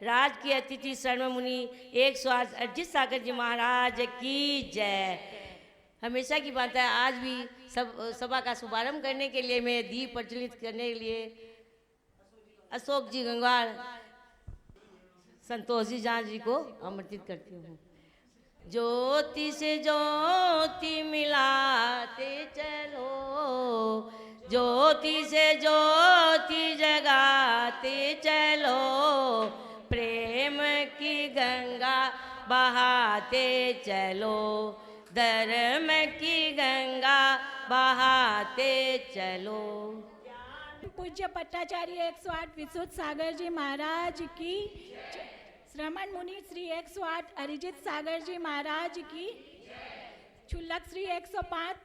राज की अतिथि शर्मा मुनि 108 अजित सागर जी महाराज की जय। हमेशा की बात है, आज भी सभा का शुभारंभ करने के लिए मैं दीप प्रज्वलित करने के लिए अशोक जी गंगवार, संतोष जी जान जी को आमंत्रित करती हूँ। ज्योति से ज्योति मिलाते चलो, ज्योति से ज्योति जगाते चलो, प्रेम की गंगा बहाते चलो, धर्म की गंगा बहाते चलो। पूज्य पट्टाचार्य 108 विशुद्ध सागर जी महाराज की, श्रमण मुनि श्री 108 अरिजित सागर जी महाराज की, क्षुल्लक श्री 105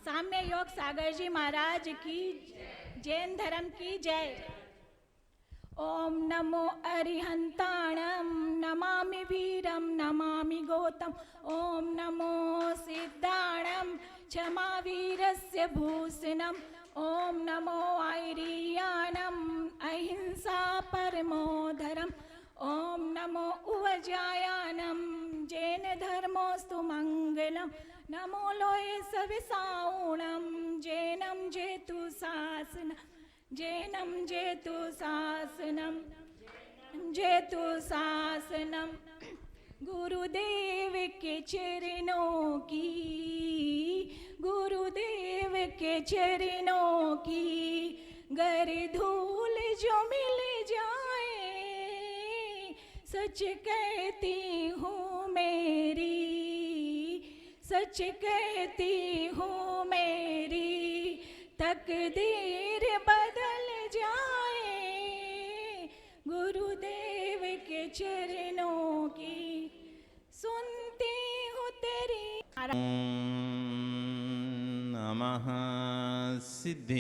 साम्य योग सागर जी महाराज की, जैन धर्म की जय। ओम नमो अरिहंताणम नमामि वीरम नमामि गौतम, ओम नमो सिद्धाणम क्षमा वीरस्य भूषणम, ओम नमो आयरीयानम अहिंसा परमो धर्म, ओम नमो उवजायानम जैन धर्मोस्तु मंगलम, नमो लोये सविसाऊणम जैनम जेतु शासनम, जैनम जेतु शासनम, जेतु शासनम। गुरुदेव के चरणों की, गुरुदेव के चरणों की गर धूल जो मिल जाए, सच कहती हूँ मेरी, सच कहती हूँ मेरी तकदीर बदल जाए, गुरुदेव के चरणों की सुनती हूँ तेरी। नमः सिद्धेभ्यः।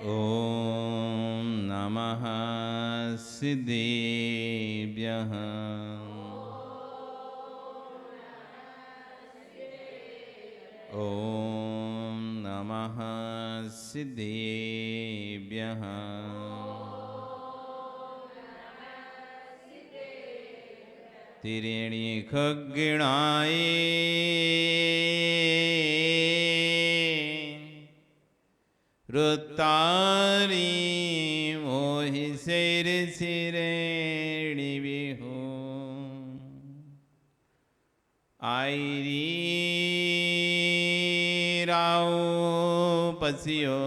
ओम नमः सिद्धेभ्यः। ओम नमः सिद्धेभ्यः। तिरेणी खग्गणाय रुतारी मोहि सिर सिरेणी बिहु, आयरी राव पसियो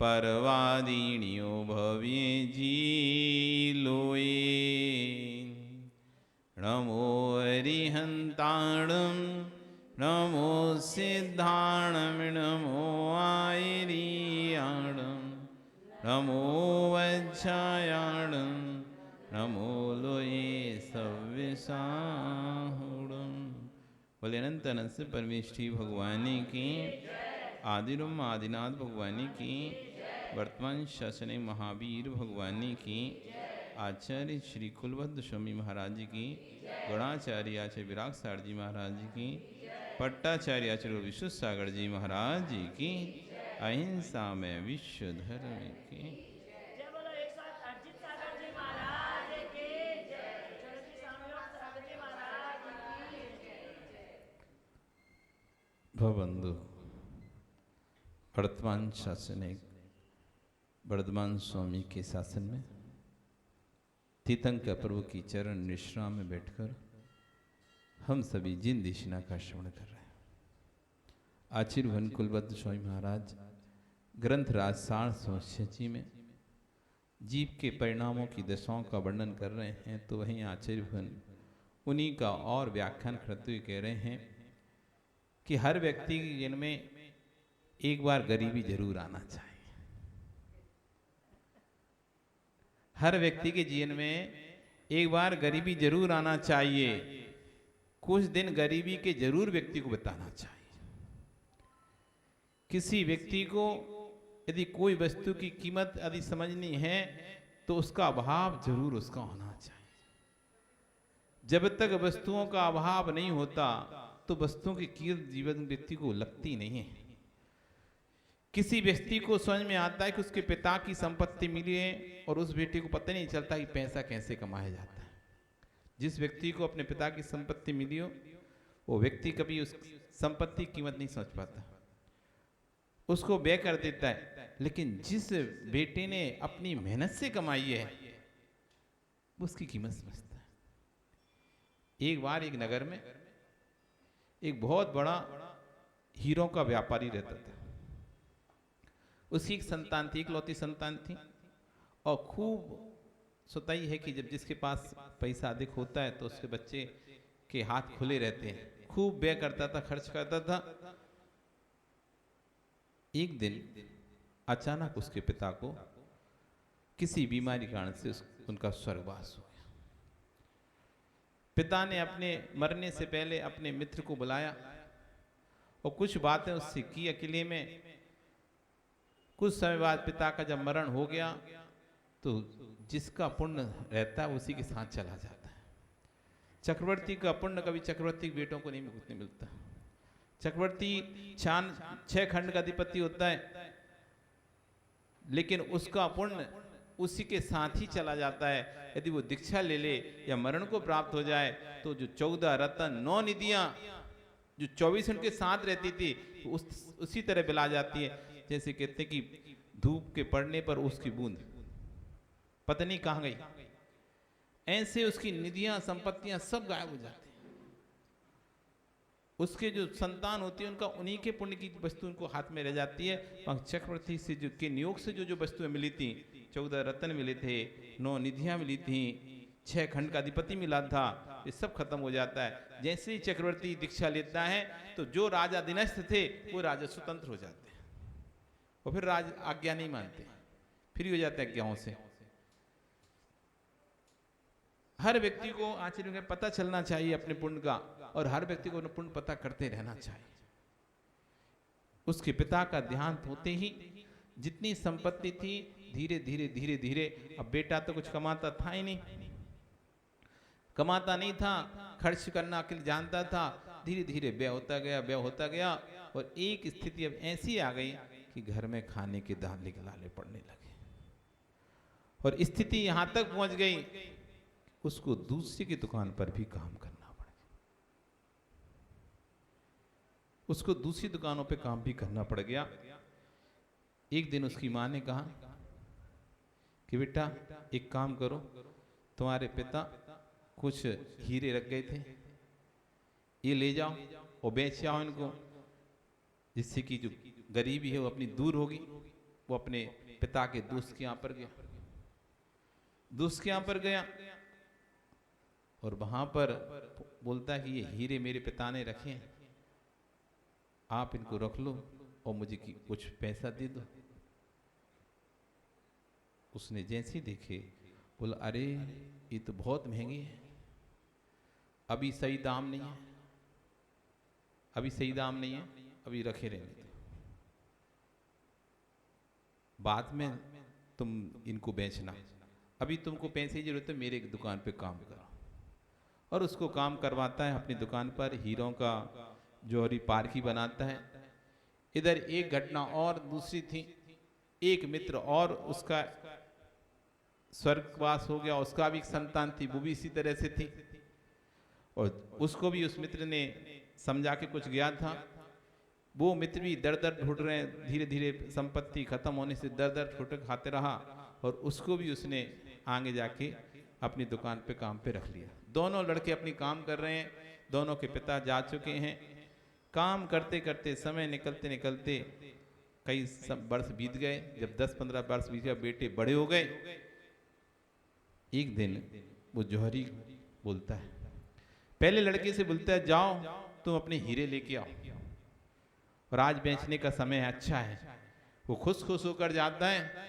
परवादिनियो भव्य जी लोए, नमो अरिहंताणम नमो सिद्धाणम, नमो आयरियाणम, नमो वज्रायाणम, नमो लोये सव्यसाहुणम। बोले अनंत अनंत से परमेष्ठी भगवानी की, आदिरम आदिनाथ भगवानी की, वर्तमान शासने महावीर भगवानी की, आचार्य श्री कुलवद्ध स्वामी महाराज जी की, गणाचार्य आचार्य विराग सार जी महाराज जी की, पट्टाचार्य आचार्य विशुद्ध सागर जी महाराज जी की, अहिंसा में विश्व धर्म की। भवबंधु, वर्तमान शासन एक वर्धमान स्वामी के शासन में तीर्थंकर प्रभु की चरण विश्राम में बैठकर हम सभी जिन दिशना का श्रवण कर रहे हैं। आचार्य भवन कुलवद्ध स्वामी महाराज ग्रंथ राज 786 में जीव के परिणामों की दशाओं का वर्णन कर रहे हैं, तो वहीं आचार्य भवन उन्हीं का और व्याख्यान करते हुए कह रहे हैं कि हर व्यक्ति के जीवन में एक बार गरीबी जरूर आना चाहिए। हर व्यक्ति के जीवन में एक बार गरीबी जरूर आना चाहिए। कुछ दिन गरीबी के जरूर व्यक्ति को बताना चाहिए। किसी व्यक्ति को यदि कोई वस्तु की कीमत यदि समझनी है तो उसका अभाव जरूर उसका होना चाहिए। जब तक वस्तुओं का अभाव नहीं होता तो वस्तुओं की कीमत जीवन व्यक्ति को लगती नहीं है। किसी व्यक्ति को समझ में आता है कि उसके पिता की संपत्ति मिली है और उस बेटे को पता नहीं चलता कि पैसा कैसे कमाया जाता है। जिस व्यक्ति को अपने पिता की संपत्ति मिली हो वो व्यक्ति कभी उस संपत्ति की कीमत नहीं समझ पाता, उसको व्यय कर देता है। लेकिन जिस बेटे ने अपनी मेहनत से कमाई है उसकी कीमत समझता है। एक बार एक नगर में एक बहुत बड़ा हीरों का व्यापारी रहता था। उसकी एक संतान थी, इकलौती संतान थी, और खूब सताई है कि जब जिसके पास पैसा अधिक होता है तो उसके बच्चे के हाथ खुले रहते हैं। खूब व्यय करता था, खर्च करता था। एक दिन अचानक उसके पिता को किसी बीमारी के कारण से उनका स्वर्गवास हो गया। पिता ने अपने मरने से पहले अपने मित्र को बुलाया और कुछ बातें उससे की अकेले में। कुछ समय बाद पिता का जब मरण हो गया तो जिसका पुण्य रहता है उसी के साथ चला जाता है। चक्रवर्ती का पुण्य कभी चक्रवर्ती के बेटों को नहीं मिलता। चक्रवर्ती 6 खंड का अधिपति होता है, लेकिन उसका पुण्य उसी के साथ ही चला जाता है। यदि वो दीक्षा ले ले या मरण को प्राप्त हो जाए तो जो 14 रत्न 9 निधियां जो 24 उनके साथ रहती थी उसी तरह बिला जाती है। जैसे कहते कि धूप के पड़ने पर उसकी बूंद पता नहीं कहां गई, ऐसे उसकी निधियां संपत्तियां सब गायब हो जाती हैं। उसके जो संतान होती है उनका उन्हीं के पुण्य की वस्तु उनको हाथ में रह जाती है। चक्रवर्ती से जो के नियोग से जो वस्तुएं मिली थी, 14 रत्न मिले थे, 9 निधियां मिली थी, 6 खंड का अधिपति मिला था, ये सब खत्म हो जाता है। जैसे ही चक्रवर्ती दीक्षा लेता है तो जो राजा दिनस्थ थे वो राजा स्वतंत्र हो जाते हैं और फिर राज आज्ञा नहीं मानते, फ्री हो जाते हैं आज्ञाओं से। हर व्यक्ति को आचरण में पता चलना चाहिए अपने पुण्य का, और हर व्यक्ति को अपना पुण्य पता करते रहना चाहिए। उसके पिता का ध्यान होते ही जितनी संपत्ति थी धीरे धीरे धीरे धीरे, अब बेटा तो कुछ कमाता था ही नहीं, कमाता नहीं था, खर्च करना के लिए जानता था, धीरे धीरे व्यय होता गया, व्यय होता गया। और एक स्थिति अब ऐसी आ गई कि घर में खाने के दाने लाले पड़ने लगे और स्थिति यहां तक पहुंच गई उसको दूसरे की दुकान पर भी काम करना पड़ गया, उसको दूसरी दुकानों पे काम भी करना पड़ गया। एक दिन उसकी मां ने कहा कि बेटा एक काम करो, तुम्हारे पिता कुछ हीरे रख गए थे, ये ले जाओ और बेच आओ इनको, जिससे कि जो गरीबी है वो अपनी दूर होगी। वो अपने पिता के दोस्त के यहां पर गया, दोस्त के यहां पर गया और वहां पर बोलता है कि ये हीरे मेरे पिता ने रखे हैं, आप इनको रख लो और मुझे कुछ पैसा दे दो। उसने जैसे ही देखे बोला अरे ये तो बहुत महंगे हैं, अभी सही दाम नहीं है, अभी सही दाम नहीं है, अभी रखे रहने दो, बाद में तुम इनको बेचना, अभी तुमको पैसे की जरूरत है, मेरे दुकान पे काम करो। और उसको काम करवाता है अपनी दुकान पर, हीरों का जौहरी पारखी बनाता है। इधर एक घटना और दूसरी थी, एक मित्र और उसका स्वर्गवास हो गया, उसका भी एक संतान थी, वो भी इसी तरह से थी और उसको भी उस मित्र ने समझा के कुछ गया था। वो मित्र भी दर दर ढूंढ रहे हैं, धीरे धीरे संपत्ति खत्म होने से दर दर ठोकर खाते रहा और उसको भी उसने आगे जाके अपनी दुकान पे काम पे रख लिया। दोनों लड़के अपनी काम कर रहे हैं, दोनों के पिता जा चुके हैं। काम करते करते समय निकलते निकलते कई वर्ष बीत गए। जब 10-15 वर्ष बीत गए, बेटे बड़े हो गए। एक दिन वो जौहरी बोलता है, पहले लड़के से बोलता है जाओ तुम अपने हीरे लेके आओ और आज बेचने का समय अच्छा है। वो खुश खुश होकर जाता है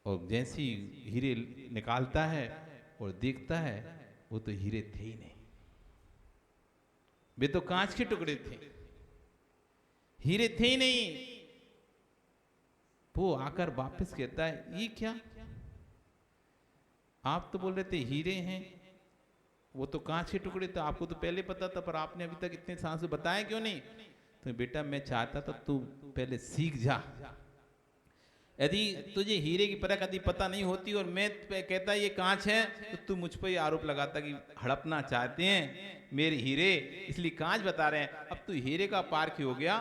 और जैसे ही हीरे निकालता है और देखता है वो तो हीरे थे ही नहीं, वे तो कांच के टुकड़े थे, हीरे थे ही नहीं। वो आकर वापस कहता है ये क्या, आप तो बोल रहे थे हीरे हैं, वो तो कांच के टुकड़े थे, आपको तो पहले पता था, पर आपने अभी तक इतने साल से बताया क्यों नहीं? तो बेटा मैं चाहता था तू पहले सीख जा। यदि तुझे हीरे की परख यदि पता नहीं होती और मैं कहता ये कांच है, तो तू मुझ पर ये आरोप लगाता कि हड़पना चाहते हैं मेरे हीरे, इसलिए कांच बता रहे हैं। अब तू हीरे का पारखी हो गया,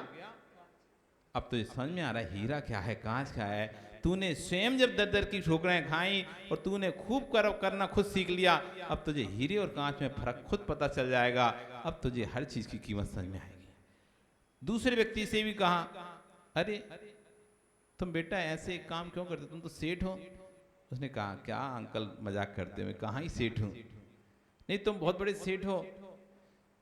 अब तुझे समझ में आ रहा है हीरा क्या है, कांच क्या है। तूने स्वयं जब दर दर की ठोकरें खाई और तूने खूब करना खुद सीख लिया, अब तुझे हीरे और कांच में फर्क खुद पता चल जाएगा। अब तुझे हर चीज की कीमत समझ में आएगी। दूसरे व्यक्ति से भी कहा, अरे तुम बेटा ऐसे एक काम क्यों करते, तुम तो सेठ हो। उसने कहा, क्या अंकल मजाक करते हुए, कहाँ ही सेठ हूँ। नहीं तुम बहुत बड़े सेठ हो,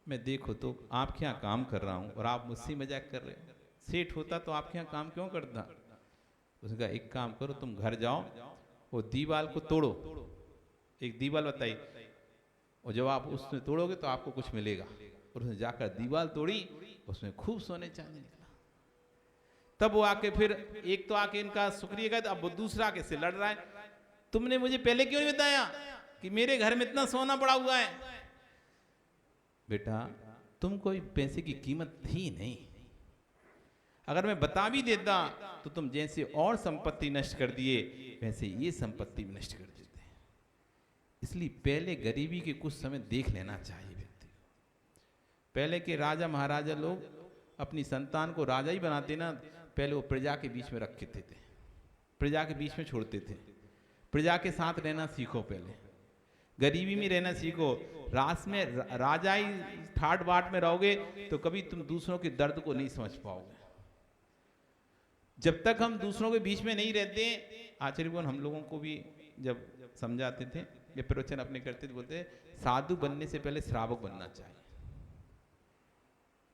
मैं देखो तो आपके यहाँ काम कर रहा हूँ और आप मुझसे मजाक कर रहे हो। सेठ होता तो आपके यहाँ काम क्यों करता। उसने कहा, एक काम करो, तुम घर जाओ, वो दीवार को तोड़ो, एक दीवार बताई, और जब आप उसमें तोड़ोगे तो आपको कुछ मिलेगा। और उसने जाकर दीवार तोड़ी, उसमें खूब सोने चांदी निकला। तब वो आके फिर एक तो आके इनका शुक्रिया कहता, अब वो दूसरा आके से लड़ रहा है, तुमने मुझे पहले क्यों नहीं बताया कि मेरे घर में इतना सोना पड़ा हुआ है। बेटा तुम कोई पैसे की कीमत थी नहीं, अगर मैं बता भी देता तो तुम जैसे और संपत्ति नष्ट कर दिए वैसे ये संपत्ति भी नष्ट कर देते। इसलिए पहले गरीबी के कुछ समय देख लेना चाहिए व्यक्ति को। पहले के राजा महाराजा लोग अपनी संतान को राजा ही बनाते ना, पहले वो प्रजा के बीच में रखते थे, प्रजा के बीच में छोड़ते थे। प्रजा के साथ रहना सीखो, पहले गरीबी में रहना सीखो। रास में राजा ही ठाट बाट में रहोगे तो कभी तुम दूसरों के दर्द को नहीं समझ पाओगे। जब तक हम दूसरों के बीच में नहीं रहते, आचार्यगण हम लोगों को भी जब समझाते थे, ये प्रवचन अपने करते थे, बोलते साधु बनने से पहले श्रावक बनना चाहिए,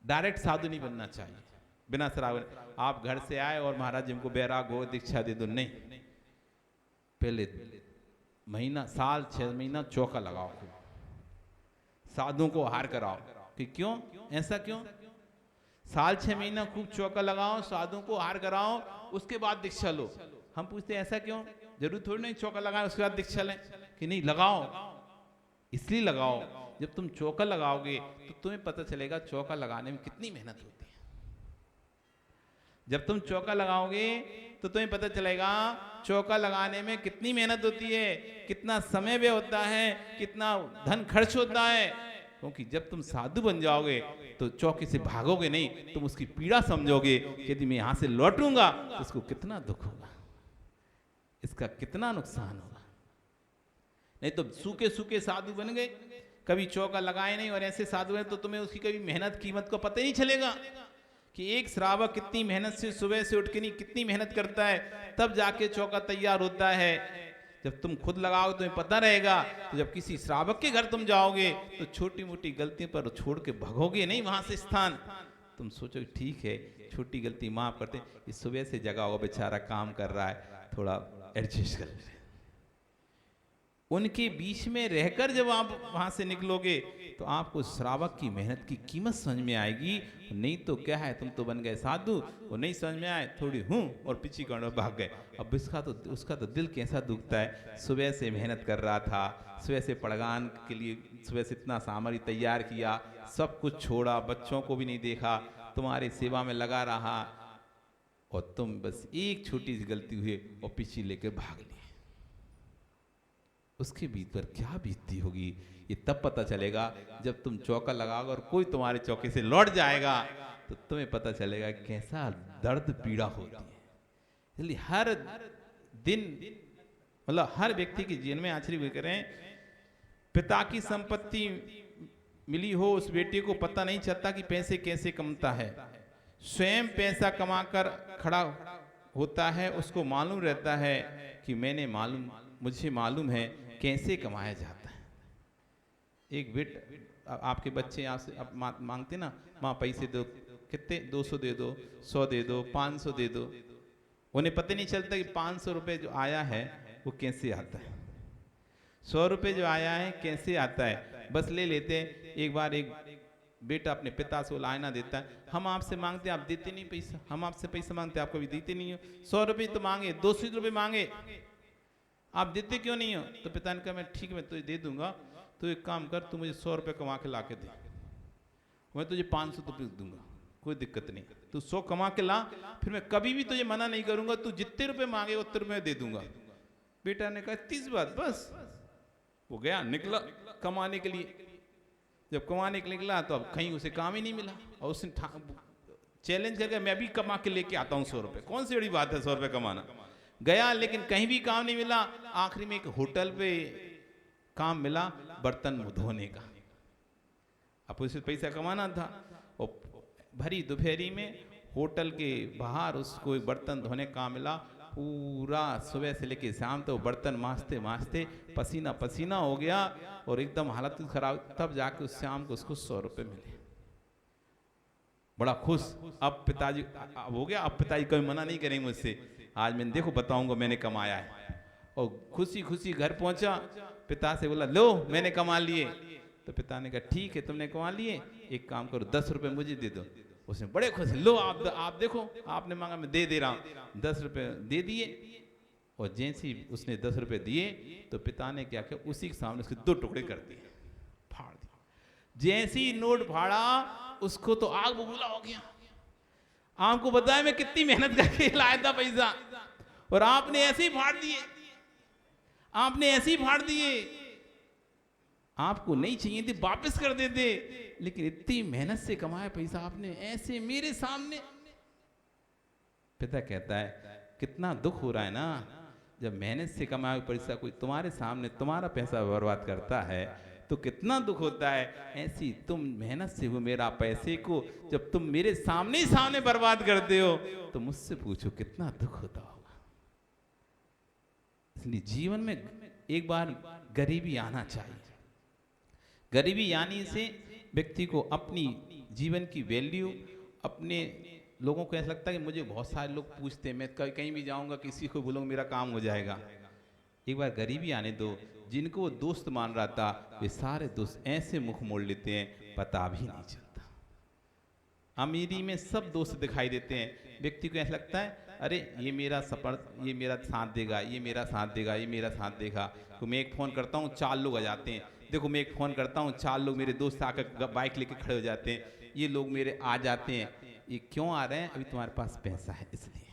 डायरेक्ट साधु नहीं बनना चाहिए बिना श्रावक। आप घर से आए और महाराज जी हमको बैराग हो दीक्षा दे दो, नहीं, पहले महीना साल 6 महीना चौका लगाओ, साधुओं को हार कराओ। कि क्यों, ऐसा क्यों? साल 6 महीना खूब चौका लगाओ, साधुओं को हार कराओ, उसके बाद दीक्षा लो। हम पूछते हैं ऐसा क्यों? जरूर थोड़ी नहीं चौका लगाए उसके बाद दीक्षा लें, कि नहीं लगाओ, इसलिए लगाओ। जब तुम चौका लगाओगे तो तुम्हें पता चलेगा चौका लगाने में कितनी मेहनत होती है। जब तुम चौका लगाओगे तो तुम्हें पता चलेगा चौका लगाने में कितनी मेहनत होती है, कितना समय व्यय होता है, कितना धन खर्च होता है। क्योंकि जब तुम साधु बन जाओगे तो चौके से भागोगे नहीं, तुम उसकी पीड़ा समझोगे कि यदि मैं यहां से लौटूंगा तो इसको कितना दुख होगा, इसका कितना नुकसान होगा। नहीं तो सूखे सूखे साधु बन गए, कभी चौका लगाए नहीं और ऐसे साधु हैं तो तुम्हें उसकी कभी मेहनत कीमत को पता ही नहीं चलेगा कि एक श्रावक कितनी मेहनत से सुबह से उठ के नहीं कितनी मेहनत करता है, तब जाके चौका तैयार होता है। जब तुम खुद लगाओगे तुम्हें पता रहेगा। तो जब किसी श्रावक के घर तुम जाओगे तो छोटी मोटी गलतियों पर छोड़ के भगोगे नहीं वहां से स्थान। तुम सोचो ठीक है छोटी गलती माफ करते, इस सुबह से जगा हुआ बेचारा काम कर रहा है, थोड़ा एडजस्ट कर ले। उनके बीच में रहकर जब आप वहां से निकलोगे तो आपको श्रावक की मेहनत की कीमत समझ में आएगी। नहीं तो क्या है, तुम तो बन गए साधु, वो नहीं समझ में आए थोड़ी हूं और पीछे कौन भाग गए। अब उसका तो दिल कैसा दुखता है, सुबह से मेहनत कर रहा था, सुबह से पड़गान के लिए सुबह से इतना सामग्री तैयार किया, सब कुछ छोड़ा, बच्चों को भी नहीं देखा, तुम्हारी सेवा में लगा रहा और तुम बस एक छोटी सी गलती हुई और पीछे लेकर भाग लिए। उसके भीतर क्या बीतती होगी ये तब पता चलेगा जब तुम चौका लगाओगे और कोई तुम्हारे चौके से लौट जाएगा तो तुम्हें पता चलेगा कैसा दर्द पीड़ा होती है। इसलिए हर दिन मतलब हर व्यक्ति के जीवन में आश्चर्य करें, पिता की संपत्ति मिली हो उस बेटे को पता नहीं चलता कि पैसे कैसे कमाता है, स्वयं पैसा कमाकर खड़ा होता है, उसको मालूम रहता है कि मुझे मालूम है कैसे कमाया जाता है। एक आपके बच्चे आपसे मांगते ना, माँ पैसे दो, कितने 200 दे दो, 100 दे दो, 500 दे दो, उन्हें पता नहीं चलता कि 500 रुपये जो आया है वो कैसे आता है, 100 रुपये जो आया है कैसे आता है, बस ले लेते हैं। एक बार एक बेटा अपने पिता से लायना देता है, हम आपसे मांगते आप देते नहीं पैसा, हम आपसे पैसा मांगते आप कभी देते नहीं हो, 100 रुपये तो मांगे, 200 रुपये मांगे, आप देते क्यों नहीं हो? तो पिता ने कहा मैं ठीक है मैं तुझे दे दूंगा, तो एक काम कर, तू मुझे 100 रुपये कमा के ला के दे, मैं तुझे 500 रुपये दूंगा, कोई दिक्कत नहीं, तू 100 कमा के ला, फिर मैं कभी भी तुझे मना नहीं करूंगा, तू जितने रुपए मांगे उतने रुपये दे दूंगा। बेटा ने कहा 30 बात बस। वो गया, निकला कमाने के लिए। जब कमाने के लिए निकला तो अब कहीं उसे काम ही नहीं मिला, और उसने चैलेंज करके मैं भी कमा के लेके आता हूँ 100 रुपये, कौन सी बड़ी बात है 100 रुपये कमाना। गया लेकिन कहीं भी काम नहीं मिला। आखिरी में एक होटल पे काम मिला, बर्तन धोने का। अब उसे पैसा कमाना था, और भरी दोपहरी में होटल के बाहर उसको एक बर्तन धोने का काम मिला। पूरा सुबह से लेके शाम तक बर्तन मांजते मांजते पसीना पसीना हो गया, और एकदम हालत खराब। तब जाके उस शाम को उसको 100 रुपये मिले। बड़ा खुश। अब पिताजी अब हो गया, अब पिताजी कभी मना नहीं करेंगे मुझसे, आज मैंने देखो बताऊंगा मैंने कमाया है। और खुशी खुशी घर पहुंचा, पिता से बोला लो मैंने कमा लिए। तो पिता ने कहा ठीक है तुमने कमा लिए, एक काम करो 10 रुपये मुझे दे दो। उसने बड़े खुश, लो आप देखो आपने मांगा मैं दे रहा हूँ। 10 रुपये दे दिए, और जैसे ही उसने 10 रुपये दिए तो पिता ने क्या किया, उसी के सामने उसके 2 टुकड़े कर दिए, फाड़ दिए। जैसे ही नोट फाड़ा उसको तो आग बबूला हो गया। आपको बताया मैं कितनी मेहनत करके लाया था पैसा, और आपने ऐसे ही फाड़ दिए, आपने ऐसे ही फाड़ दिए। आपको नहीं चाहिए थे वापस कर देते, लेकिन इतनी मेहनत से कमाया पैसा आपने ऐसे मेरे सामने। पिता कहता है कितना दुख हो रहा है ना, जब मेहनत से कमाया पैसा कोई तुम्हारे सामने तुम्हारा पैसा बर्बाद करता है तो कितना दुख होता है। ऐसी तुम मेहनत से हो मेरा पैसे को जब तुम मेरे सामने बर्बाद करते हो तो मुझसे पूछो कितना दुख होता होगा। इसलिए जीवन में एक बार गरीबी आना चाहिए। गरीबी आने से व्यक्ति को अपनी जीवन की वैल्यू, अपने लोगों को ऐसा लगता है कि मुझे बहुत सारे लोग पूछते हैं, मैं कहीं भी जाऊंगा किसी को बोलूँगा मेरा काम हो जाएगा। एक बार गरीबी आने दो, जिनको वो दोस्त मान रहा था वे सारे दोस्त ऐसे मुख मोड़ लेते हैं पता भी नहीं चलता। अमीरी में सब दोस्त दिखाई देते हैं, व्यक्ति को ऐसा लगता है अरे ये मेरा ये मेरा साथ देगा, ये मेरा साथ देगा, ये मेरा साथ देगा। तो मैं एक फ़ोन करता हूँ 4 लोग आ जाते हैं, देखो मैं एक फ़ोन करता हूँ 4 लोग मेरे दोस्त आकर बाइक लेके खड़े हो जाते हैं, ये लोग मेरे आ जाते हैं। ये क्यों आ रहे हैं? अभी तुम्हारे पास पैसा है इसलिए।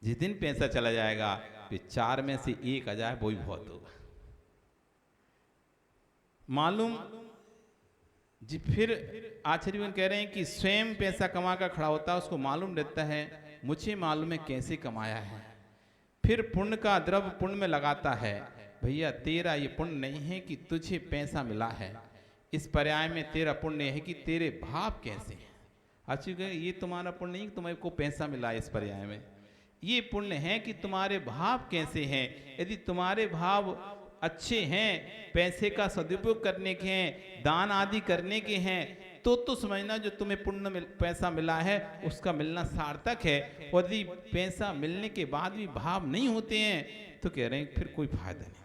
जिस दिन पैसा चला जाएगा फिर 4 में से 1 आ जाए वही बहुत होगा। मालूम जी। फिर आचार्य कह रहे हैं कि स्वयं पैसा कमा कर खड़ा होता है, उसको मालूम रहता है मुझे मालूम है कैसे कमाया है। फिर पुण्य का द्रव्य पुण्य में लगाता है। भैया तेरा ये पुण्य नहीं है कि तुझे पैसा मिला है, इस पर्याय में तेरा पुण्य है कि तेरे भाव कैसे हैं। आचार्य ये तुम्हारा पुण्य नहीं कि तुम्हें को पैसा मिला है, इस पर्याय में ये पुण्य है कि तुम्हारे भाव कैसे हैं। यदि तुम्हारे भाव अच्छे हैं, पैसे का सदुपयोग करने के हैं, दान आदि करने के हैं, तो समझना जो तुम्हें पुण्य पैसा मिला है उसका मिलना सार्थक है। और यदि पैसा मिलने के बाद भी भाव नहीं होते हैं तो कह रहे हैं फिर कोई फायदा नहीं।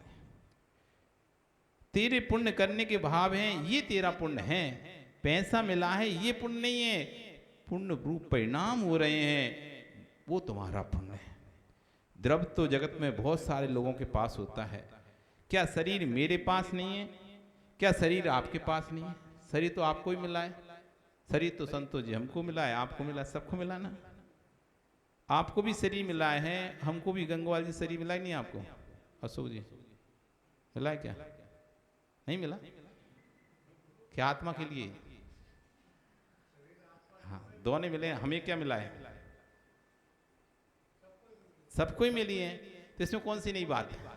तेरे पुण्य करने के भाव हैं, ये तेरा पुण्य है। पैसा मिला है ये पुण्य नहीं है, पुण्य रूप परिणाम हो रहे हैं वो तुम्हारा पुण्य है। द्रव्य तो जगत में बहुत सारे लोगों के पास होता है, क्या शरीर मेरे पास नहीं है? क्या शरीर आपके पास नहीं है? शरीर तो आपको ही मिला है। शरीर तो संतोष जी हमको मिला है, आपको मिला है, सबको मिला ना। आपको भी शरीर मिला है, हमको भी गंगवाल जी शरीर मिला ही नहीं आपको? अशोक जी मिला है क्या? नहीं मिला? क्या आत्मा के लिए? हाँ दोनों मिले, हमें क्या मिला है? सबको ही मिली है, तो इसमें कौन सी नई बात है?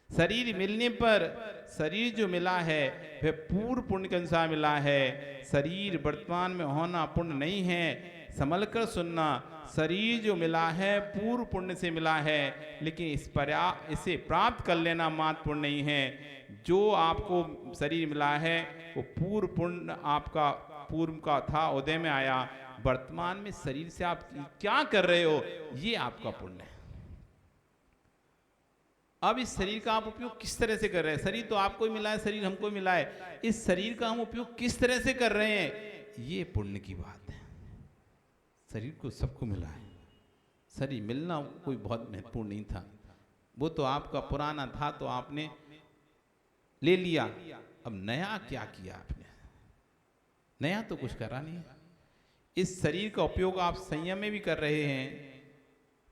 शरीर मिलने पर शरीर जो मिला है वह पूर्व पुण्य के अनुसार मिला है। शरीर वर्तमान में होना पुण्य नहीं है, संभल कर सुनना। शरीर जो मिला है पूर्व पुण्य से मिला है, लेकिन इसे प्राप्त कर लेना मात्र पुण्य नहीं है। जो आपको शरीर मिला है वो पूर्व पुण्य आपका पूर्व का था, उदय में आया। वर्तमान में शरीर से आप क्या कर रहे हो ये आपका पुण्य है। अब इस शरीर का आप उपयोग किस तरह से कर रहे हैं? शरीर तो आपको ही मिला है, शरीर हमको मिला है, इस शरीर का हम उपयोग किस तरह से कर रहे हैं ये पुण्य की बात है। शरीर को सबको मिला है, शरीर मिलना कोई बहुत महत्वपूर्ण नहीं था, वो तो आपका पुराना था तो आपने ले लिया, अब नया क्या किया आपने? नया तो कुछ करा नहीं। इस शरीर का उपयोग आप संयम में भी कर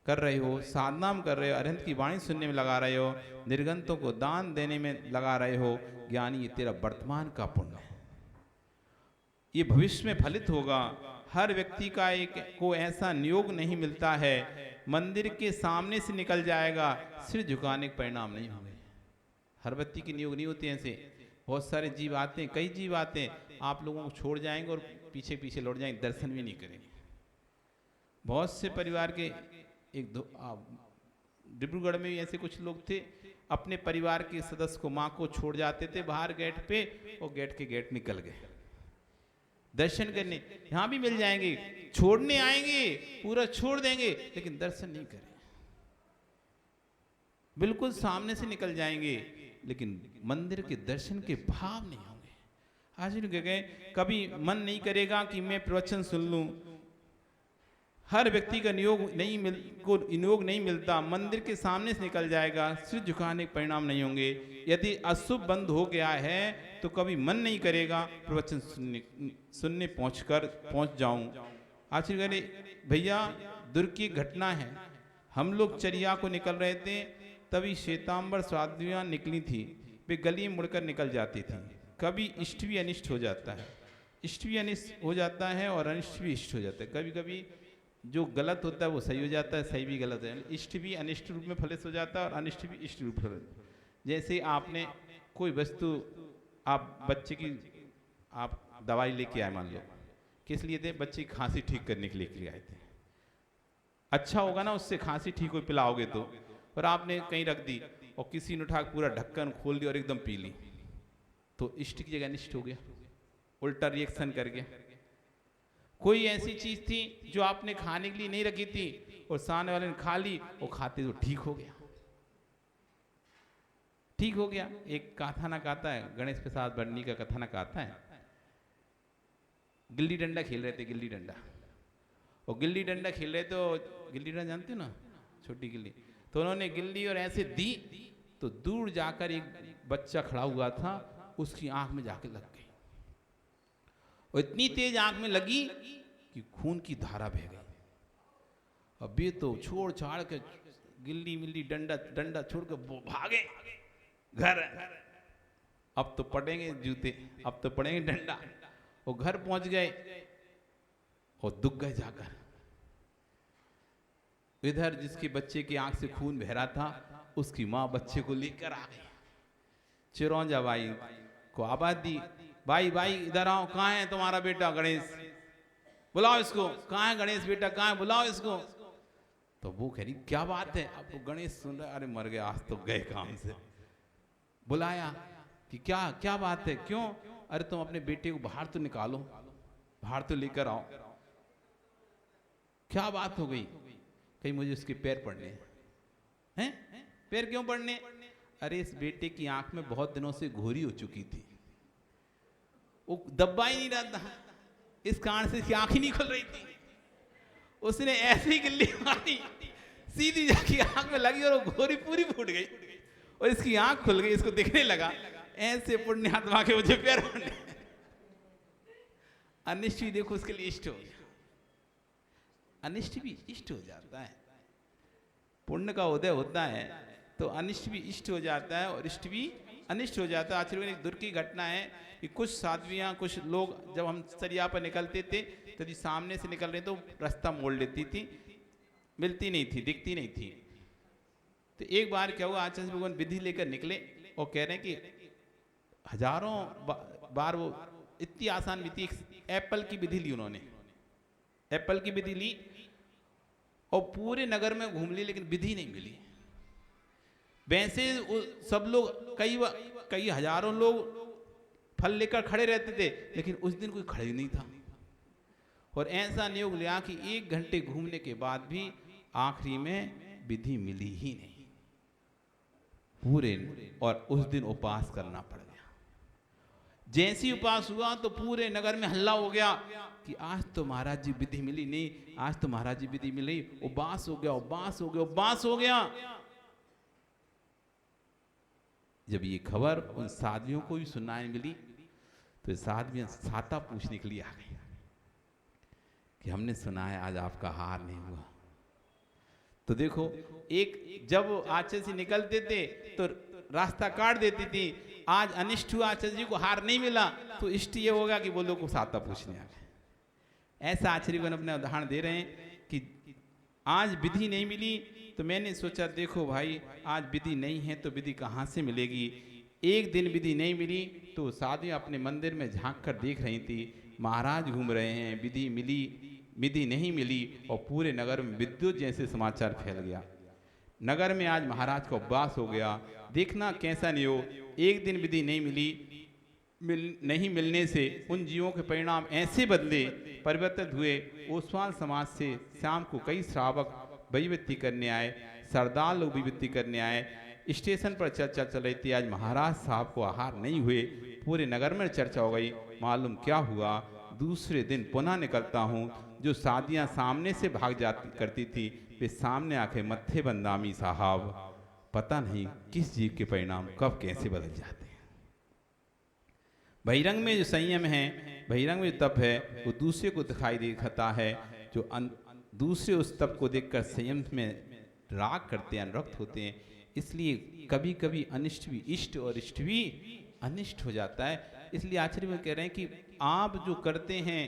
रहे हो, साधना में कर रहे हो, अरहंत की वाणी सुनने में लगा रहे हो, निर्गंतों को दान देने में लगा रहे हो। ज्ञानी, ये तेरा वर्तमान का पुण्य है, ये भविष्य में फलित होगा। हर व्यक्ति का को ऐसा नियोग नहीं मिलता है, मंदिर के सामने से निकल जाएगा, सिर झुकाने के परिणाम नहीं होंगे। हर व्यक्ति की नियोग नहीं होती ऐसे। बहुत सारे जीव आते हैं, कई जीव आते हैं, आप लोगों को छोड़ जाएंगे और पीछे पीछे लौट जाएंगे, दर्शन भी नहीं करेंगे। बहुत से परिवार के डिब्रूगढ़ में भी ऐसे कुछ लोग थे, अपने परिवार के सदस्य को, माँ को छोड़ जाते थे बाहर गेट पे, और गेट के गेट निकल गए दर्शन करने। यहाँ भी मिल जाएंगे, छोड़ने आएंगे, पूरा छोड़ देंगे, लेकिन दर्शन नहीं करें, बिल्कुल सामने से निकल जाएंगे, लेकिन मंदिर के दर्शन के भाव नहीं होंगे। आज गए, कभी मन नहीं करेगा कि मैं प्रवचन सुन लूं। हर व्यक्ति का नियोग नहीं मिलता, मंदिर के सामने से निकल जाएगा, सिर झुकाने के परिणाम नहीं होंगे। यदि अशुभ बंद हो गया है तो कभी मन नहीं करेगा प्रवचन सुनने पहुंच जाऊं। आखिर भैया, दुर्ग की घटना है, हम लोग चरिया को निकल रहे थे, तभी श्वेतांबर साध्वियां निकली थी, वे गली में मुड़कर निकल जाती थी। कभी इष्ट भी अनिष्ट हो जाता है, इष्ट भी अनिष्ट हो जाता है और अनिष्ट भी इष्ट हो जाता है। कभी कभी जो गलत होता है वो सही हो जाता है, सही भी गलत है। इष्ट भी अनिष्ट रूप में फलित हो जाता है और अनिष्ट भी इष्ट रूप में। जैसे आपने कोई वस्तु, आप बच्चे की आप दवाई लेके आए, मान लो किस लिए थे? बच्चे की खांसी ठीक करने के लिए आए थे। अच्छा होगा ना उससे खांसी ठीक हो, पिलाओगे तो। पर आपने कहीं रख दी और किसी ने उठा पूरा ढक्कन खोल दिया और एकदम पी ली, तो इष्ट की जगह अनिष्ट हो गया, उल्टा रिएक्शन कर गया। कोई ऐसी चीज थी जो आपने खाने के लिए नहीं रखी थी और सामने वाले ने खा ली, और खाते तो ठीक हो गया, ठीक हो गया। एक कथानक आता है, गणेश प्रसाद बर्नी का कथानक आता है। गिल्ली डंडा खेल रहे थे, गिल्ली डंडा, और गिल्ली डंडा खेल रहे तो, गिल्ली डंडा जानते हो ना, छोटी गिल्ली, तो उन्होंने गिल्ली और ऐसे दी तो दूर जाकर एक बच्चा खड़ा हुआ था, उसकी आंख में जाके लग गई, और इतनी तेज आंख में लगी कि खून की धारा बह गई। अब ये तो छोड़ छाड़ के गिल्ली मिल्ली डंडा छोड़ के भागे घर। अब तो पड़ेंगे जूते, अब तो पड़ेंगे डंडा, और घर पहुंच गए और दुख गए जाकर। इधर जिसके बच्चे की आंख से खून बह रहा था, उसकी माँ बच्चे को लेकर आ गई, चिरौंजा बाई को आवाज दी, भाई भाई इधर आओ, कहाँ है तुम्हारा बेटा गणेश, बुलाओ इसको, कहाँ है गणेश बेटा, कहाँ है, बुलाओ इसको। तो वो कह रही क्या बात है? अब वो गणेश सुन रहा, अरे मर गए, आज तो गए काम से। बुलाया कि क्या बात है, क्यों? अरे तुम अपने बेटे को बाहर तो निकालो, बाहर तो लेकर आओ। क्या बात हो गई? कहीं मुझे उसके पैर पड़ने हैं। पैर क्यों पड़ने? अरे इस बेटे की आंख में बहुत दिनों से घोरी हो चुकी थी, वो दब्बा ही नहीं रहा था, इस कारण से इसकी आंख ही नहीं खुल रही थी। उसने ऐसे ही गिल्ली मारी, सीधी जाके आंख में लगी और वो घोरी पूरी फूट गई और इसकी आंख खुल गई। इसको दिखने लगा, ऐसे पुण्यात्मा के मुझे पैर पड़ने। अनिष्ट भी देखो उसके लिए इष्ट हो गया, अनिष्ट भी इष्ट हो जाता है। पुण्य का उदय होता है तो अनिष्ट भी इष्ट हो जाता है और इष्ट भी अनिष्ट हो जाता है। आखिर में एक दुर्ग की घटना है कि कुछ साध्वियाँ, कुछ लोग, जब हम सरिया पर निकलते थे तो यदि सामने से निकल रहे तो रास्ता मोड़ लेती थी, मिलती नहीं थी, दिखती नहीं थी। तो एक बार क्या हुआ, आचार्य भगवान विधि लेकर निकले और कह रहे हैं कि हजारों बार वो इतनी आसान विधि, एप्पल की विधि ली उन्होंने, एप्पल की विधि ली और पूरे नगर में घूम ली, लेकिन विधि नहीं मिली। वैसे सब लोग, कई हजारों लोग फल लेकर खड़े रहते थे, लेकिन उस दिन कोई खड़े ही नहीं था। और ऐसा नियोग लिया कि 1 घंटे घूमने के बाद भी आखिरी में विधि मिली ही नहीं पूरे, और उस दिन उपवास करना पड़ गया। जैसे ही उपवास हुआ तो पूरे नगर में हल्ला हो गया कि आज तो महाराज जी विधि मिली नहीं, आज तो महाराज जी विधि मिली, उपवास हो गया, उपवास हो गया, उपवास हो गया। जब ये खबर उन साधुओं को भी सुनने मिली तो साधुएं छाता पूछने के लिए आ गई कि हमने सुना है आज आपका हार नहीं हुआ। तो देखो, एक जब आचार्य से निकलते थे तो रास्ता काट देती थी, आज अनिष्ट हुआ, आचार्य जी को हार नहीं मिला तो इष्ट ये होगा कि वो लोग को छाता पूछने आ गए। ऐसा आचार्यगण अपने उदाहरण दे रहे हैं कि आज विधि नहीं मिली तो मैंने सोचा देखो भाई, आज विधि नहीं है तो विधि कहाँ से मिलेगी। एक दिन विधि नहीं मिली तो साधु अपने मंदिर में झांक कर देख रही थी, महाराज घूम रहे हैं, विधि मिली, विधि नहीं मिली, और पूरे नगर में विद्युत जैसे समाचार फैल गया। नगर में आज महाराज का उपवास हो गया, देखना कैसा नहीं हो। एक दिन विधि नहीं मिली, नहीं मिलने से उन जीवों के परिणाम ऐसे बदले, परिवर्तित हुए। ओसवाल समाज से शाम को कई श्रावक वैवित्ति करने आए, सरदार लोग वैवित्ति करने आए। स्टेशन पर चर्चा चल रही थी, आज महाराज साहब को आहार नहीं हुए। पूरे नगर में चर्चा हो गई, मालूम क्या हुआ। दूसरे दिन पुनः निकलता हूँ, जो शादियाँ सामने से भाग जाती करती थी वे सामने आके मत्थे बंदामी साहब, पता नहीं किस जीव के परिणाम कब कैसे बदल जाते हैं। बहिरंग में जो संयम है, बहिरंग में जो तप है, वो दूसरे को दिखाई दिखाता है। जो दूसरे उस तप को देखकर संयम में राग करते हैं, अनुरक्त होते हैं। इसलिए कभी कभी अनिष्ट भी इष्ट और इष्ट भी अनिष्ट हो जाता है। इसलिए आचार्य में कह रहे हैं कि आप जो करते हैं,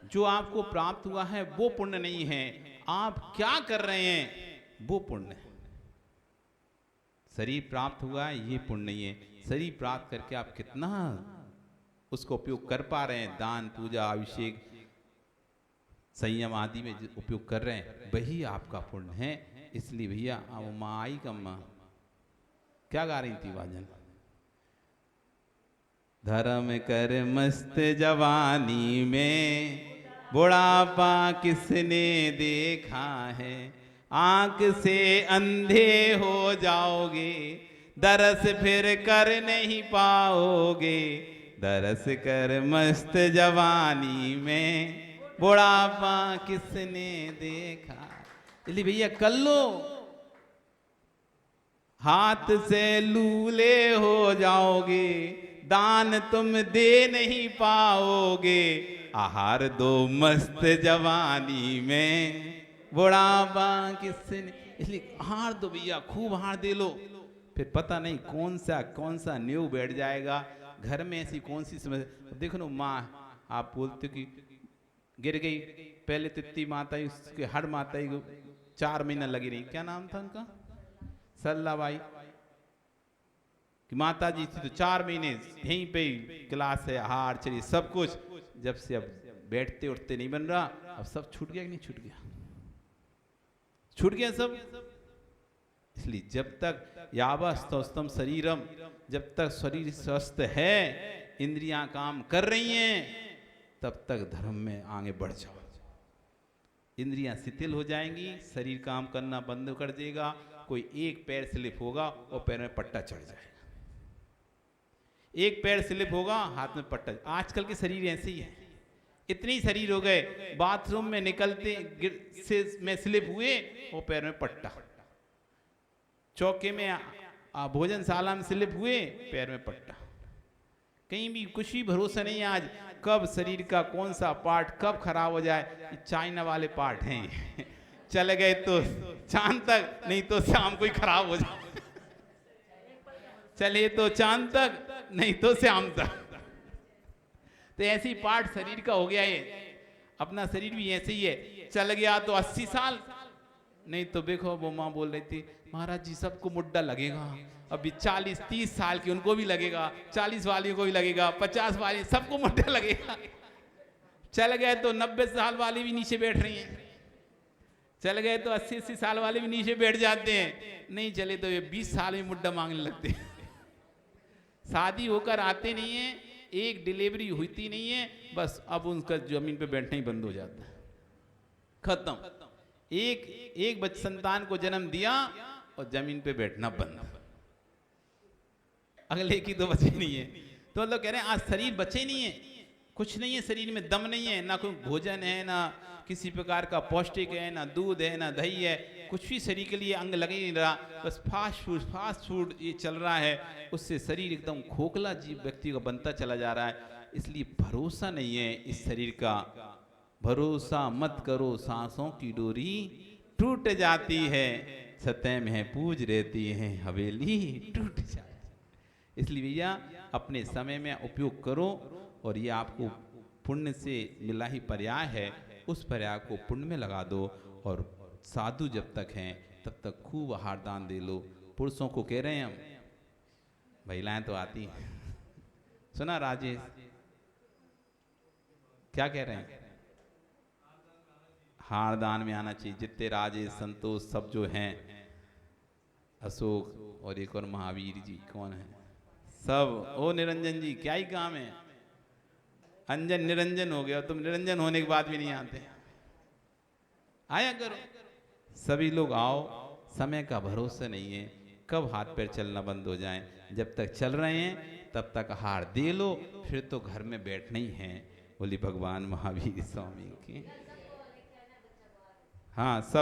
जो आपको प्राप्त हुआ है वो पुण्य नहीं है, आप क्या कर रहे हैं वो पुण्य है। शरीर प्राप्त हुआ है ये पुण्य नहीं है, शरीर प्राप्त करके आप कितना उसको उपयोग कर पा रहे हैं, दान पूजा अभिषेक संयम आदि में उपयोग कर रहे हैं, वही आपका पुण्य है। इसलिए भैया माँ आई का माँ क्या गा रही थी वाजन, धर्म कर मस्त जवानी में बुढ़ापा किसने देखा है, आंख से अंधे हो जाओगे, दरस फिर कर नहीं पाओगे, दरस कर मस्त जवानी में बुढ़ापा किसने देखा। इसलिए भैया कर लो, हाथ से लूले हो जाओगे, दान तुम दे नहीं पाओगे, आहार दो मस्त जवानी में बुढ़ापा किसने। इसलिए आहार दो भैया, खूब आहार दे लो, फिर पता नहीं कौन सा न्यू बैठ जाएगा घर में, ऐसी कौन सी समस्या। देखो ना माँ, आप बोलते हो कि गिर गई, पहले तित्ती माता उसके हर माता 4 महीना लगी रही, क्या नाम था उनका, सल्लाबाई कि माता जी थी तो 4 महीने यहीं पे क्लास है, हार चलिए सब कुछ। जब से अब बैठते उठते नहीं बन रहा, अब सब छूट गया कि नहीं छूट गया, छूट गया सब। इसलिए जब तक यावस्तम शरीरम, जब तक शरीर स्वस्थ है, इंद्रियां काम कर रही हैं, तब तक धर्म में आगे बढ़ जाओ। इंद्रियां शिथिल हो जाएंगी, शरीर काम करना बंद कर देगा, कोई एक पैर स्लिप होगा और पैर में पट्टा चढ़ जाएगा, एक पैर स्लिप होगा हाथ में पट्टा। आजकल के शरीर ऐसे ही है, इतनी शरीर हो गए, बाथरूम में निकलते से में स्लिप हुए और पैर में पट्टा, चौके में भोजनशाला में स्लिप हुए पैर में पट्टा, कहीं भी कुछ भी भरोसा नहीं है आज, कब शरीर का कौन सा पार्ट कब खराब हो जाए। चाइना वाले पार्ट हैं चले गए तो चांद तक, नहीं तो शाम को ही खराब हो जाए, चले तो चांद तक, नहीं तो शाम तक। तो ऐसी पार्ट शरीर का हो गया है, अपना शरीर भी ऐसे ही है, चल गया तो 80 साल, नहीं तो देखो वो माँ बोल रही थी महाराज जी सबको मुड्डा लगेगा, अभी 40-30 साल की उनको भी लगेगा, 40 वाली को भी लगेगा, 50 वाली सबको मुड्डा लगेगा। चल गए तो 90 साल वाली भी नीचे बैठ रही हैं, चल गए तो 80-80 साल वाले भी नीचे बैठ जाते हैं, नहीं चले तो ये 20 साल में मुड्डा मांगने लगते हैं। शादी होकर आते नहीं है, एक डिलीवरी हुई नहीं है, बस अब उनका जमीन पे बैठना ही बंद हो जाता है, खत्म। एक संतान को जन्म दिया और जमीन पे बैठना बंद, अगले की तो बचे नहीं है। तो लोग कह रहे हैं आज शरीर बचे नहीं है, कुछ नहीं है, शरीर में दम नहीं है, ना कोई भोजन है, ना किसी प्रकार का पौष्टिक है, ना दूध है, ना दही है, कुछ भी शरीर के लिए अंग लग ही नहीं रहा, बस फास्ट फूड ये चल रहा है। उससे शरीर एकदम खोखला जीव व्यक्ति को बनता चला जा रहा है। इसलिए भरोसा नहीं है इस शरीर का। भरोसा मत करो, सांसों की डोरी टूट जाती है, सतह में पूज रहती है हवेली टूट जाती है। इसलिए भैया अपने समय में उपयोग करो, और ये आपको पुण्य से मिला ही पर्याय है, उस पर्याय को पुण्य में लगा दो। और साधु जब तक हैं तब तक खूब आहार दान दे लो। पुरुषों को कह रहे हैं हम, महिलाएं तो आती हैं। सुना राजेश क्या कह रहे हैं? हार दान में आना चाहिए। जितने राजेश संतोष सब जो हैं, अशोक और एक और महावीर जी कौन है, सब, ओ निरंजन जी क्या ही काम है, अंजन निरंजन हो गया, तुम निरंजन होने के बाद भी नहीं आते, आया करो। सभी लोग आओ, समय का भरोसा नहीं है, कब हाथ पैर चलना बंद हो जाए। जब तक चल रहे हैं तब तक हार दे लो, फिर तो घर में बैठना ही है। बोली भगवान महावीर स्वामी की। हाँ सब